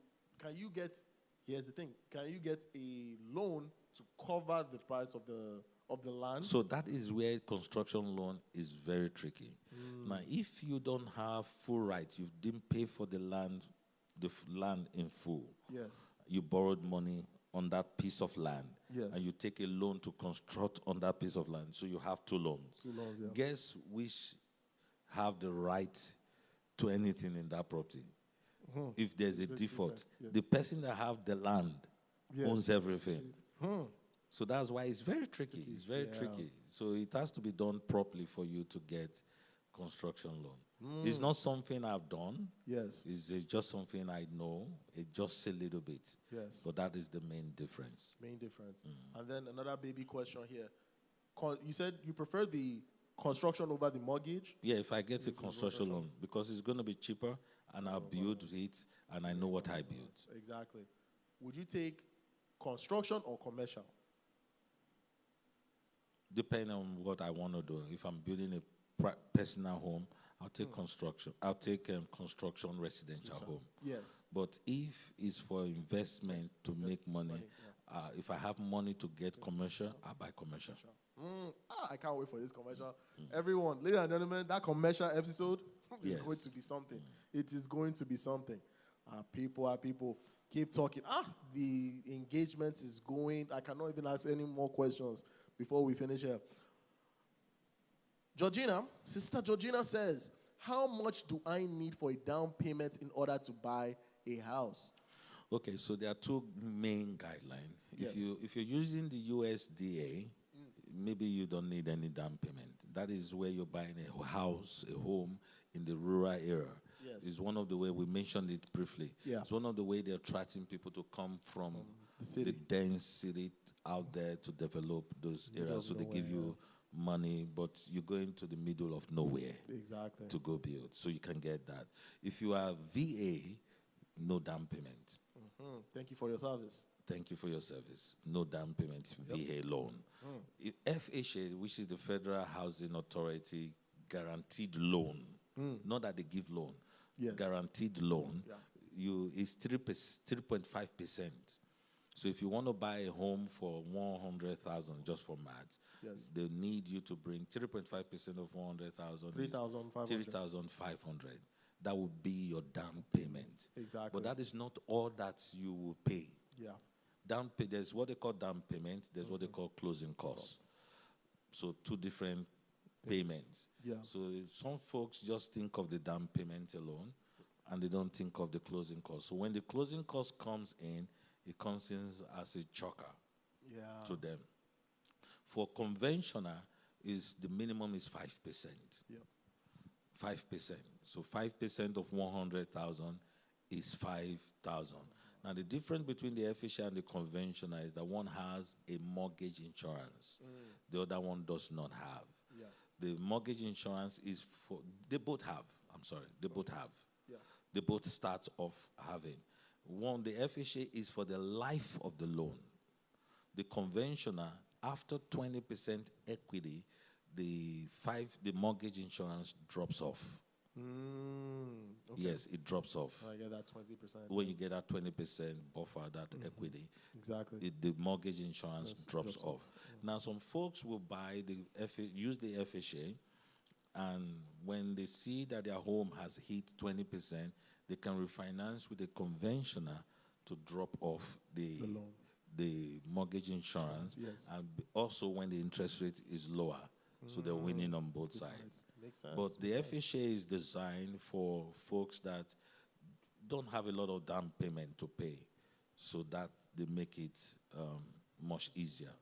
here's the thing, can you get a loan to cover the price of the land? So that is where construction loan is very tricky. Now, if you don't have full rights, you didn't pay for the land in full. Yes. You borrowed money on that piece of land. Yes. And you take a loan to construct on that piece of land. So you have two loans. Two loans, yeah. Guess which have the right to anything in that property? If there's a default. Yes. The person that have the land owns everything. So that's why it's very tricky. It's very tricky. So it has to be done properly for you to get construction loan. It's not something I've done. Yes. It's just something I know. It's just a little bit. Yes. But that is the main difference. Main difference. And then another baby question here. You said you prefer the construction over the mortgage? Yeah, if I get a construction loan, because it's going to be cheaper, and I'll build it, and I know what I built. Exactly. Would you take construction or commercial? Depending on what I want to do. If I'm building a personal home, I'll take construction. I'll take construction residential home. Yes. But if it's for investment to make money, if I have money to get commercial, I'll buy commercial. I can't wait for this commercial. Everyone, ladies and gentlemen, that commercial episode is going to be something. It is going to be something. People, keep talking. The engagement is going. I cannot even ask any more questions before we finish here. Sister Georgina says, how much do I need for a down payment in order to buy a house? Okay, so there are two main guidelines. Yes. If you're using the USDA, maybe you don't need any down payment. That is where you're buying a house, a home in the rural area. Yes. It's one of the way we mentioned it briefly. Yeah. It's one of the way they're attracting people to come from the dense city out there to develop those areas. So they give you money, but you go into the middle of nowhere to go build. So you can get that. If you are VA, no down payment. Thank you for your service. Thank you for your service. No down payment, VA loan. FHA, which is the Federal Housing Authority guaranteed loan, not that they give loan, guaranteed loan, is 3.5%. So if you want to buy a home for 100,000, just for maths, they need you to bring 3.5% of 100,000, 3,500. That would be your down payment. Exactly. But that is not all that you will pay. Yeah. There's what they call down payment. There's what they call closing costs. So two different payments. Yeah. So some folks just think of the down payment alone, and they don't think of the closing cost. So when the closing cost comes in, it comes in as a choker to them. For conventional, the minimum is 5%. Yeah. 5%. So 5% of 100,000 is 5,000. Now, the difference between the FHA and the conventional is that one has a mortgage insurance. The other one does not have. Yeah. The mortgage insurance is for, they both have. I'm sorry, they both have. Yeah. They both start off having. One, the FHA is for the life of the loan. The conventional, after 20% equity, the mortgage insurance drops off. Okay. Yes, it drops off. I get that 20%. When you get that 20% buffer, that equity, Exactly. the mortgage insurance Yes, drops off. Now, some folks will buy use the FHA, and when they see that their home has hit 20%, they can refinance with a conventional to drop off the mortgage insurance, yes. and also when the interest rate is lower. So they're winning on both sides. Makes sense. But the FHA is designed for folks that don't have a lot of down payment to pay, so that they make it much easier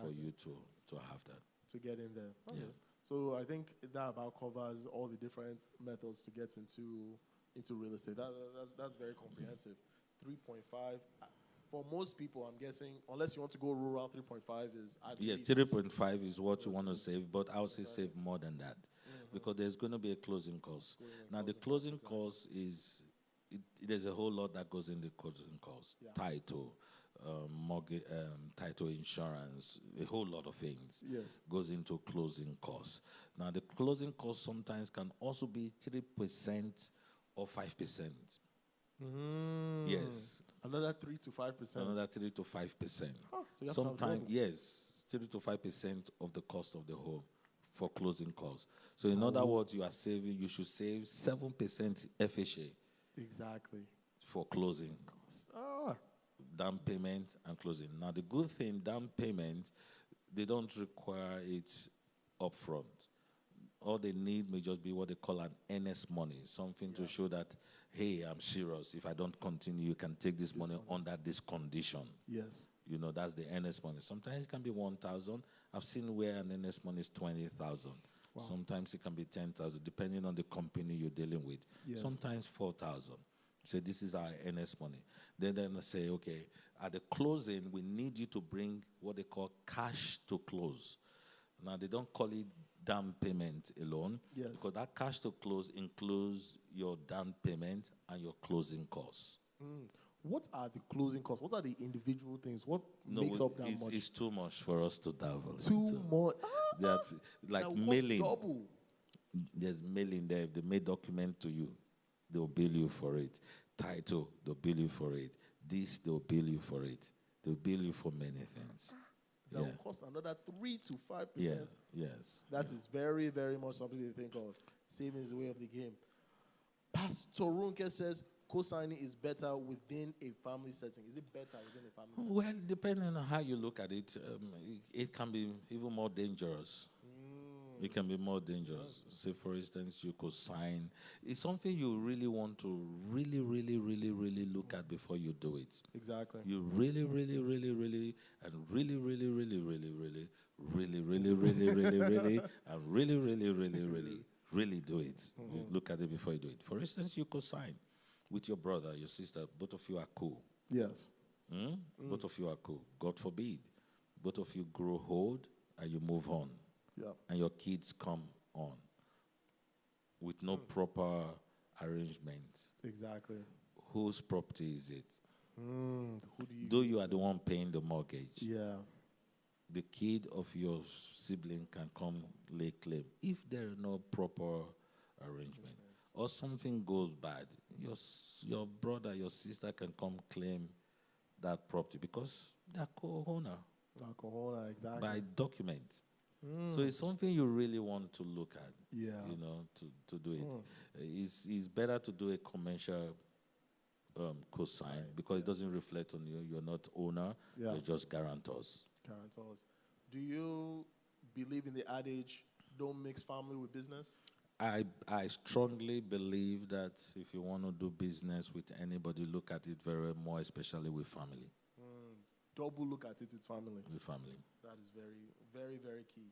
for you to have that. To get in there. Okay. Yeah. So I think that about covers all the different methods to get into real estate. That's very comprehensive. 3.5. For most people, I'm guessing, unless you want to go rural, 3.5 is at least. 3.5 is what you want to save, but I would say save more than that, because there's going to be a closing cost. Now, the closing cost is, there's a whole lot that goes in the closing cost. Yeah. Title, mortgage, title insurance, a whole lot of things goes into closing costs. Now, the closing cost sometimes can also be 3% or 5%. Yes. Another 3 to 5%. Another 3 to 5%. Huh, so sometimes, yes, 3 to 5% of the cost of the home for closing costs. So, in other words, you should save 7% FHA. Exactly. For closing. Down payment and closing. Now, the good thing, down payment, they don't require it upfront. All they need may just be what they call an earnest money, something to show that, hey, I'm serious. If I don't continue, you can take this money under this condition. Yes. You know, that's the earnest money. Sometimes it can be 1,000. I've seen where an earnest money is 20,000. Wow. Sometimes it can be 10,000, depending on the company you're dealing with. Yes. Sometimes 4,000. So this is our earnest money. Then they say, okay, at the closing, we need you to bring what they call cash to close. Now, they don't call it down payment alone, because that cash to close includes your down payment and your closing costs. What are the closing costs? What are the individual things? What makes up that much? It's too much for us to delve into. Too much. That's like mailing. Double. There's mailing there. If they mail document to you, they'll bill you for it. Title, they'll bill you for it. This, they'll bill you for it. They'll bill you for many things. That will cost another 3 to 5%. Yes. That is very, very much something to think of. Saving is the way of the game. Pastor Runke says co-signing is better within a family setting. Is it better within a family setting? Well, depending on how you look at it, it can be even more dangerous. It can be more dangerous. Say, for instance, you could sign. It's something you really want to really look at before you do it. Exactly. You really do it. You look at it before you do it. For instance, you could sign with your brother, your sister. Both of you are cool. Yes. Both of you are cool. God forbid. Both of you grow old and you move on. Yeah. And your kids come on with no proper arrangement. Exactly. Whose property is it? Who do you? Though you are the one paying the mortgage. Yeah. The kid of your sibling can come lay claim if there is no proper arrangement. Or something goes bad. Your brother, your sister can come claim that property because they're co-owner. Exactly. By document. So it's something you really want to look at, you know, to do it. It's better to do a commercial co-sign because it doesn't reflect on you. You're not owner. You're just guarantors. Do you believe in the adage, don't mix family with business? I strongly believe that if you want to do business with anybody, look at it very more, especially with family. Double look at it with family. With family. That is very, very, very key.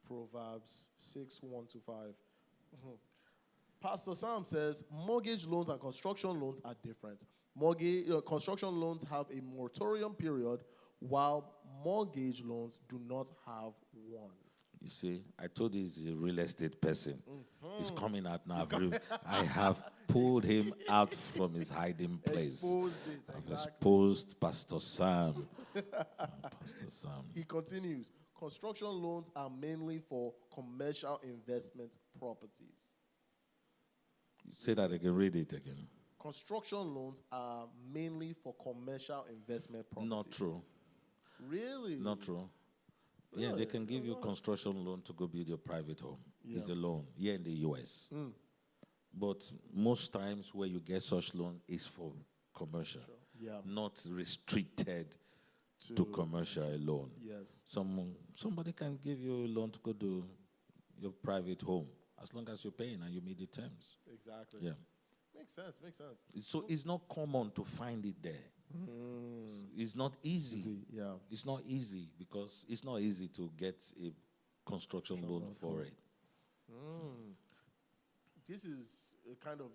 Proverbs 6:1-5. Pastor Sam says mortgage loans and construction loans are different. Construction loans have a moratorium period, while mortgage loans do not have one. You see, I told you he's a real estate person. He's coming out now. I have pulled him out from his hiding place. I've exposed Pastor Sam. Pastor Sam. He continues. Construction loans are mainly for commercial investment properties. Say that again. Read it again. Construction loans are mainly for commercial investment properties. Not true. Really? Not true. Really? Yeah, they can give you a construction loan to go build your private home. Yeah. It's a loan here in the U.S. But most times where you get such loan is for commercial, not restricted to commercial alone. Yes. Somebody can give you a loan to go to your private home as long as you're paying and you meet the terms. Exactly. Yeah. Makes sense. So it's not common to find it there. It's not easy. Yeah. It's not easy because it's not easy to get a construction loan for it. This is a kind of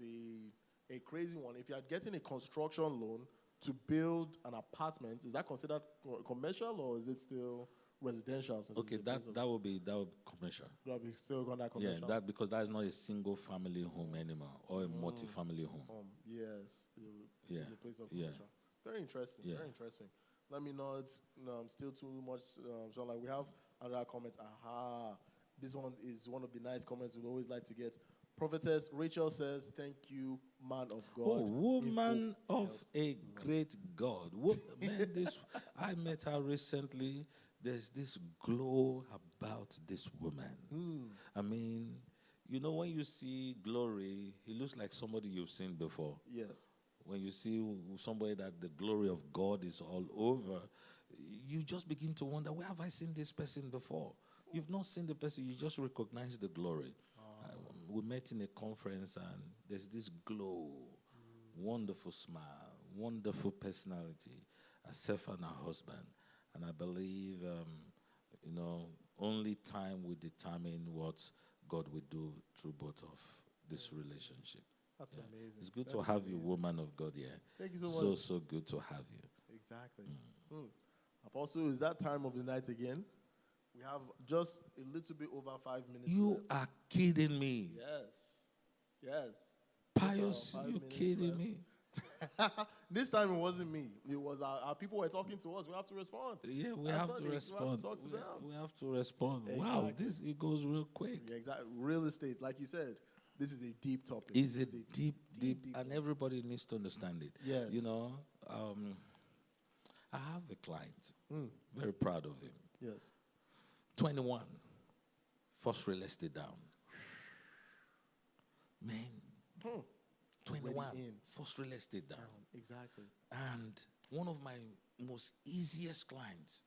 a crazy one. If you are getting a construction loan to build an apartment, is that considered commercial or is it still residential? Okay, that would be commercial. That would be still under commercial. Yeah, because that is not a single family home anymore or a multi-family home. Yes, this is a place of commercial. Very interesting. Yeah. Very interesting. Let me know it's still too much. So like we have another comment. This one is one of the nice comments we always like to get. Prophetess Rachel says, "Thank you, man of God." Oh, woman of a great God. Man, I met her recently. There's this glow about this woman. I mean, you know, when you see glory, he looks like somebody you've seen before. Yes. When you see somebody that the glory of God is all over, you just begin to wonder, where have I seen this person before? You've not seen the person, you just recognize the glory. We met in a conference and there's this glow, wonderful smile, wonderful personality, herself and her husband. And I believe, only time will determine what God will do through both of this relationship. That's amazing. It's good to have you, woman of God, here. Thank you so much. So good to have you. Exactly. Apostle, is that time of the night again? We have just a little bit over 5 minutes You left. are kidding me. Yes. Pious, you kidding left. me? This time it wasn't me. It was our people were talking to us. We have to respond. Yeah, we have to respond. We have to talk to them. We have to respond. Exactly. Wow, it goes real quick. Yeah, exactly. Real estate, like you said, this is a deep topic. It's a deep, and everybody needs to understand it. Yes. You know, I have a client. Very proud of him. Yes. 21. First real estate down. Man. 21. First real estate down. Exactly. And one of my most easiest clients.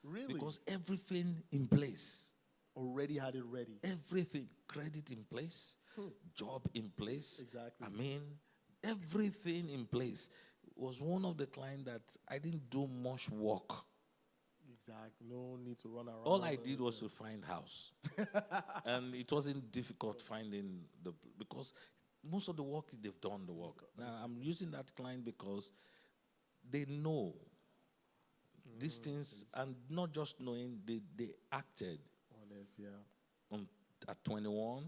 Really? Because everything in place. Already had it ready. Everything. Credit in place. Job in place. Exactly. I mean, everything in place. Was one of the clients that I didn't do much work. Exactly. No need to run around. All I did was to find house. And it wasn't difficult finding because most of the work, they've done the work. Now, I'm using that client because they know these things, and not just knowing, they acted. Honest, yeah. At 21,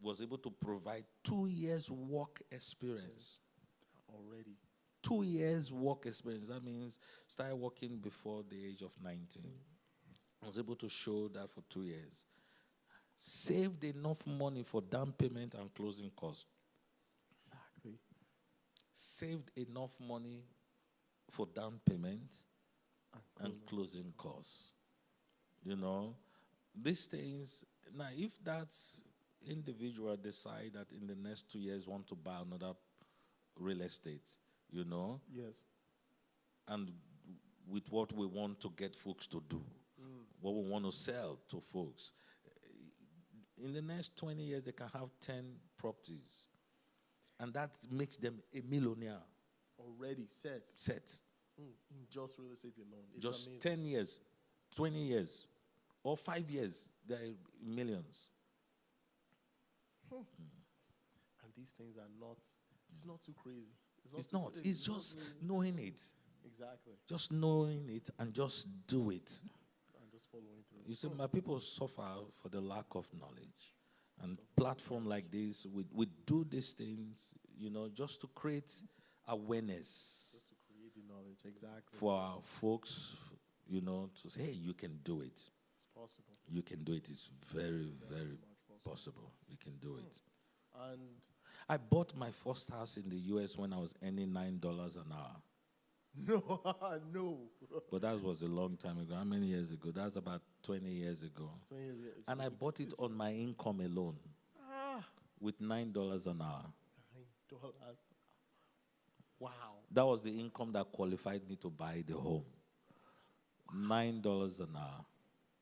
was able to provide 2 years work experience. Already. 2 years work experience. That means started working before the age of 19. I was able to show that for 2 years. Saved enough money for down payment and closing costs. Exactly. Saved enough money for down payment and closing costs. You know, these things. Now, if that individual decide that in the next 2 years want to buy another real estate, you know, yes, and with what we want to get folks to do, what we want to sell to folks, in the next 20 years, they can have 10 properties. And that makes them a millionaire. Already set. In just real estate alone. It's just amazing. 10 years, 20 years, or 5 years, they're millions. these things are not, it's not too crazy. It's too not. crazy. It's just knowing it. Exactly. Just knowing it and just do it. And just following through. You see, my people suffer for the lack of knowledge. And platform like this, we do these things, just to create awareness. Just to create the knowledge, exactly. For our folks, to say, hey, you can do it. It's possible. You can do it. It's very, very possible. You can do it. And I bought my first house in the U.S. when I was earning $9 an hour. No, no. But that was a long time ago. How many years ago? That's about 20 years ago. 20 years. And I bought it on my income alone with $9 an hour. $9. Wow. That was the income that qualified me to buy the home. $9 an hour.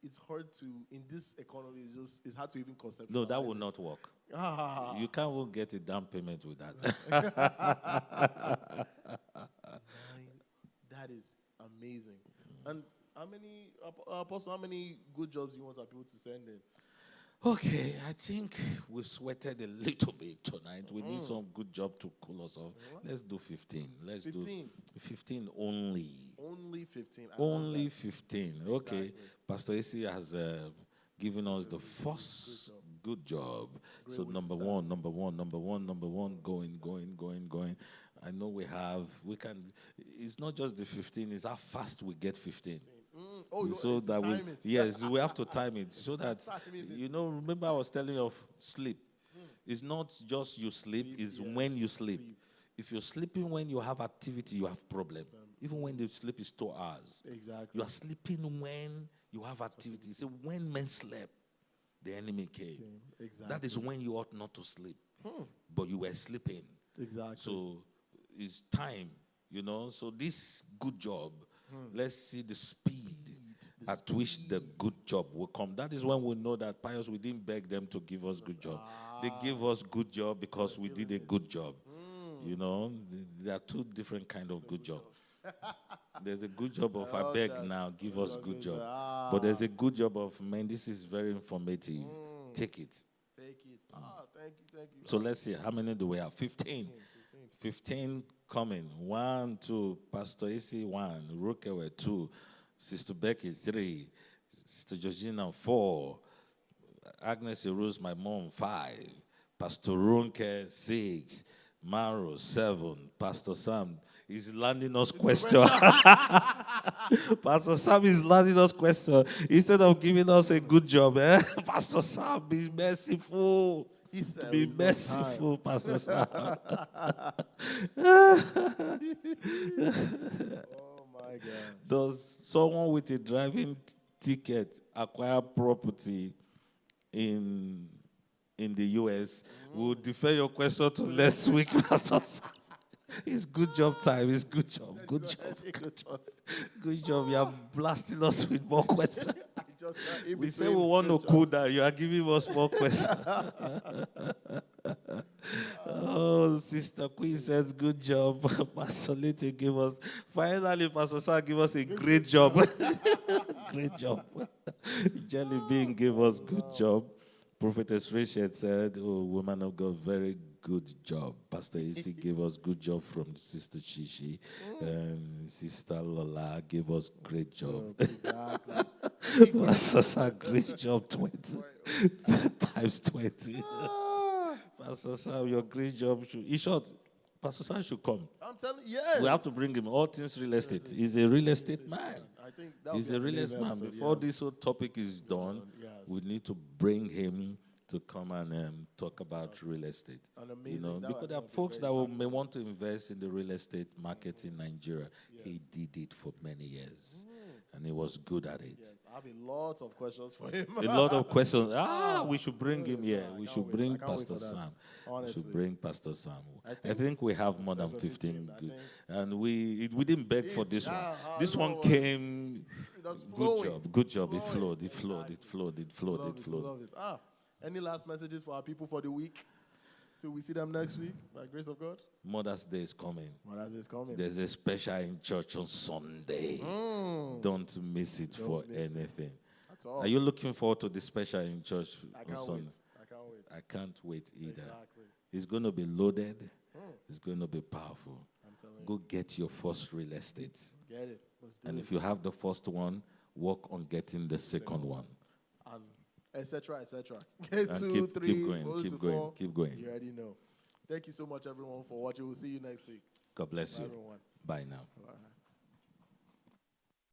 It's hard to, in this economy, it's hard to even conceptualize. No, that will not work. You can't even get a down payment with that. That is amazing. And Apostle, how many good jobs do you want our people to send in? Okay, I think we've sweated a little bit tonight. We need some good job to cool us off. Let's do 15. Let's 15. Do 15 only. Only 15. Only 15. Okay. Exactly. Pastor AC has given us the first good job. So number one, going. I know we can, it's not just the 15, it's how fast we get 15. So that we have to time it so that, remember I was telling you of sleep. It's not just you sleep, it's when you sleep. If you're sleeping when you have activity, you have problem. Even when the sleep is 2 hours. Exactly. You are sleeping when you have activity. So when men slept, the enemy came. Exactly. That is when you ought not to sleep. But you were sleeping. Exactly. So it's time, So this good job, let's see the speed at which the good job will come. That is when we know that Pius, we didn't beg them to give us good job. They gave us good job because we did a good job. There are two different kind of good job. There's a good job of I beg now, give us good job. But there's a good job of, man, this is very informative. Take it. Take it. Thank you. So let's see, how many do we have? 15. 15 coming. 1, 2, Pastor AC 1, Rukewe 2, Sister Becky 3, Sister Georgina 4, Agnes Erus, my mom 5, Pastor Runke 6, Maro 7, Pastor Sam is landing us question. Pastor Sam is landing us question instead of giving us a good job. Pastor Sam, be merciful. Be merciful, Pastor Sam. Oh my God. Does someone with a driving ticket acquire property in the U.S.? We'll defer your question to next week, Pastor Sam. It's good job time. It's good job. Good job. Good job. You are blasting us with more questions. We say we want to cool down. You are giving us more questions. Oh, Sister Queen says, good job. Pastor Liti give us. Finally, Pastor Sam give us a great job. Great job. Jelly Bean gave us good job. Prophetess Richard said, oh, woman of God, very good job. Pastor Isi gave us good job from Sister Chishi. And Sister Lola gave us great job. Pastor Sam, great job 20 times 20. Pastor Sam, your great job should. In short, Pastor Sam should come. I'm telling you, yes. We have to bring him. All things real estate. He's a real estate man. I think He's a real estate man. Before this whole topic is done, we need to bring him to come and talk about real estate. Because there are folks that may want to invest in the real estate market in Nigeria. Yes. He did it for many years. And he was good at it. Yes, I have a lot of questions for him. A lot of questions. We should bring him here. We should bring Pastor Sam. We should bring Pastor Sam. I think we have more than 15 good. And we didn't beg for this one. This one came. Good job. It flowed. Any last messages for our people for the week? Till we see them next week, by the grace of God. Mother's Day is coming. Mother's Day is coming. There's a special in church on Sunday. Don't miss it for anything. That's all. Are you looking forward to the special in church on Sunday? I can't wait. I can't wait either. Exactly. It's going to be loaded. It's going to be powerful. I'm telling you. Go get your first real estate. Get it. Let's do And it. if you have the first one, work on getting the second one. And etc. etc. Get And 2, 3, keep going, 4 keep to going, 4. keep going. You already know. Thank you so much, everyone, for watching. We'll see you next week. God bless Bye, you. everyone. Bye now. Bye.